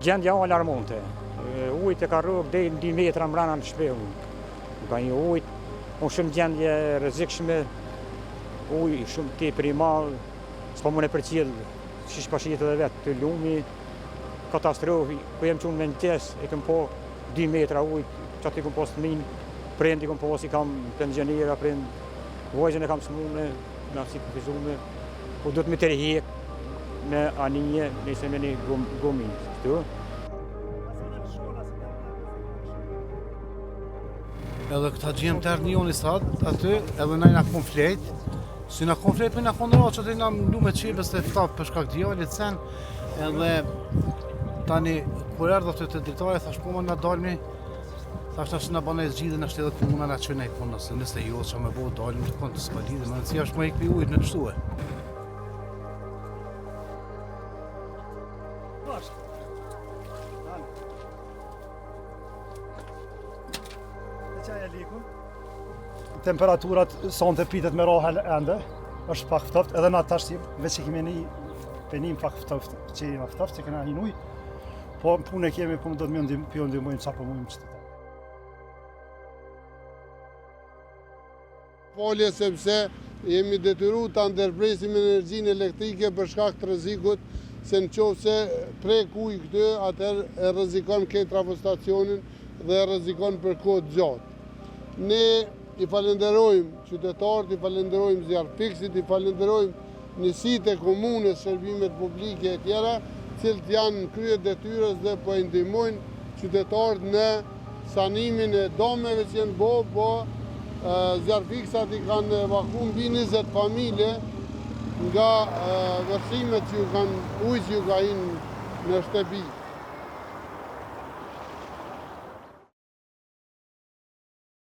gjendja alarmonte. Ujt e ka rrugë deri në 2 metra mbrana në shpellën. Ka një ujt, shumë gjendje rrezikshme, ujë shumë tepër i madh, s'po mund e përcjell, siç pashihet edhe vetë, të lumi, katastrofë, ku jem qenë me në tes, e kam po 2 metra ujt, çati kam pas fëmin, prendi kam pas, i kam pensionera, vojzën e kam smune, me aksi kufizume, po do të më tërhiq me anije, nëse me një gomi, këtu. Edhe këta gjemë të erë njoni sot, aty, edhe na konflet, si na konflet me na kondëra, që të na mdu me qepës të ftap për shkak djallit sen, edhe tani, kur erdhë aty të dritare, thash po më nga dalmi, thash tash na bane zgjidhe në shtetë të muna nga që nejtë punës, nëse jo që me bo dalmi të konë të spalidhe, më nësi është më ikpi ujtë në kështue. Temperaturat sonte pitet me rahel ende, është pak ftoft, edhe na tash veç që kemi një penim pak ftoft, që jemi ftoft, që kena një ujë, po punë kemi, po do të më ndihmojnë çfarë po mundim çfarë. Folje sepse jemi detyruar ta ndërpresim energjinë elektrike për shkak të rrezikut, se nëse prek ujë këtu, atëherë e rrezikon këtë trafostacionin dhe e rrezikon për kohë të gjatë. Ne i falenderojmë qytetarët, i falenderojmë zjarfiksit, i falenderojmë njësitë e komunës, shërbimet publike e tjera, cilët janë krye detyrës dhe po ndihmojnë qytetarët në sanimin e domeve që janë bo, po zjarfiksat i kanë evakuar mbi 20 familje nga vërsimet që ujë që ju ka hinë në shtëpi.